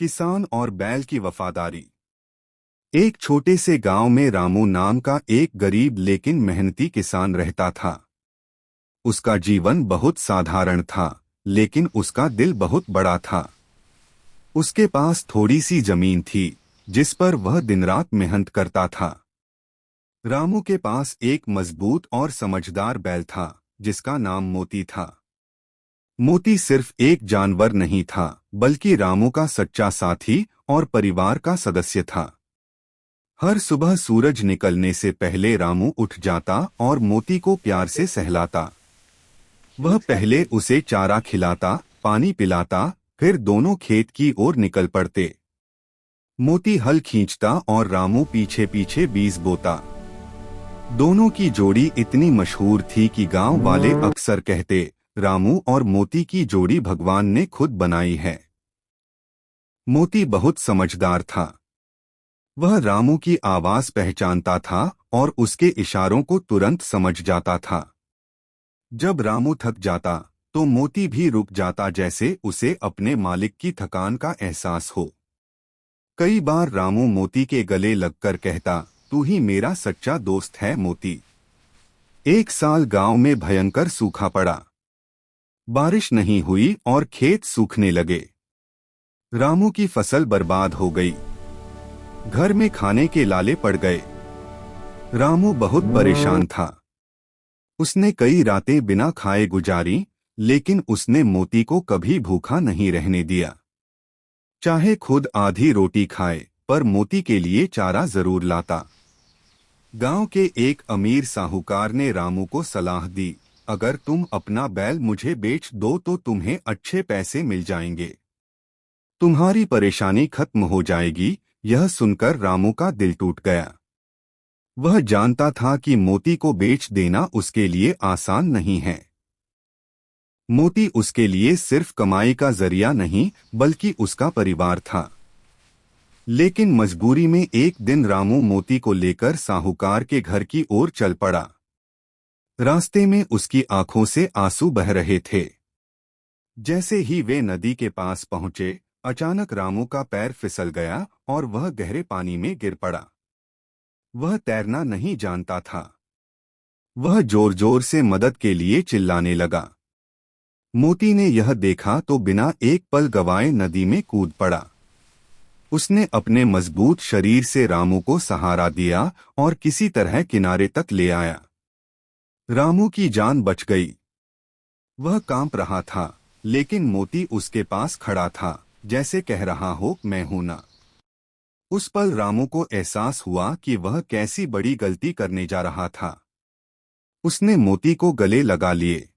किसान और बैल की वफादारी। एक छोटे से गांव में रामू नाम का एक गरीब लेकिन मेहनती किसान रहता था। उसका जीवन बहुत साधारण था, लेकिन उसका दिल बहुत बड़ा था। उसके पास थोड़ी सी जमीन थी, जिस पर वह दिन रात मेहनत करता था। रामू के पास एक मजबूत और समझदार बैल था, जिसका नाम मोती था। मोती सिर्फ एक जानवर नहीं था, बल्कि रामू का सच्चा साथी और परिवार का सदस्य था। हर सुबह सूरज निकलने से पहले रामू उठ जाता और मोती को प्यार से सहलाता। वह पहले उसे चारा खिलाता, पानी पिलाता, फिर दोनों खेत की ओर निकल पड़ते। मोती हल खींचता और रामू पीछे पीछे बीज बोता। दोनों की जोड़ी इतनी मशहूर थी कि गांव वाले अक्सर कहते, रामू और मोती की जोड़ी भगवान ने खुद बनाई है। मोती बहुत समझदार था। वह रामू की आवाज पहचानता था और उसके इशारों को तुरंत समझ जाता था। जब रामू थक जाता, तो मोती भी रुक जाता, जैसे उसे अपने मालिक की थकान का एहसास हो। कई बार रामू मोती के गले लगकर कहता, तू ही मेरा सच्चा दोस्त है मोती। एक साल गांव में भयंकर सूखा पड़ा। बारिश नहीं हुई और खेत सूखने लगे। रामू की फसल बर्बाद हो गई। घर में खाने के लाले पड़ गए। रामू बहुत परेशान था। उसने कई रातें बिना खाए गुजारी, लेकिन उसने मोती को कभी भूखा नहीं रहने दिया। चाहे खुद आधी रोटी खाए, पर मोती के लिए चारा जरूर लाता। गांव के एक अमीर साहूकार ने रामू को सलाह दी, अगर तुम अपना बैल मुझे बेच दो तो तुम्हें अच्छे पैसे मिल जाएंगे। तुम्हारी परेशानी खत्म हो जाएगी। यह सुनकर रामू का दिल टूट गया। वह जानता था कि मोती को बेच देना उसके लिए आसान नहीं है। मोती उसके लिए सिर्फ कमाई का जरिया नहीं, बल्कि उसका परिवार था। लेकिन मजबूरी में एक दिन रामू मोती को लेकर साहूकार के घर की ओर चल पड़ा। रास्ते में उसकी आंखों से आंसू बह रहे थे। जैसे ही वे नदी के पास पहुंचे, अचानक रामू का पैर फिसल गया और वह गहरे पानी में गिर पड़ा। वह तैरना नहीं जानता था। वह जोर जोर से मदद के लिए चिल्लाने लगा। मोती ने यह देखा तो बिना एक पल गवाए नदी में कूद पड़ा। उसने अपने मजबूत शरीर से रामू को सहारा दिया और किसी तरह किनारे तक ले आया। रामू की जान बच गई। वह कांप रहा था, लेकिन मोती उसके पास खड़ा था, जैसे कह रहा हो, मैं हूं ना। उस पल रामू को एहसास हुआ कि वह कैसी बड़ी गलती करने जा रहा था। उसने मोती को गले लगा लिए।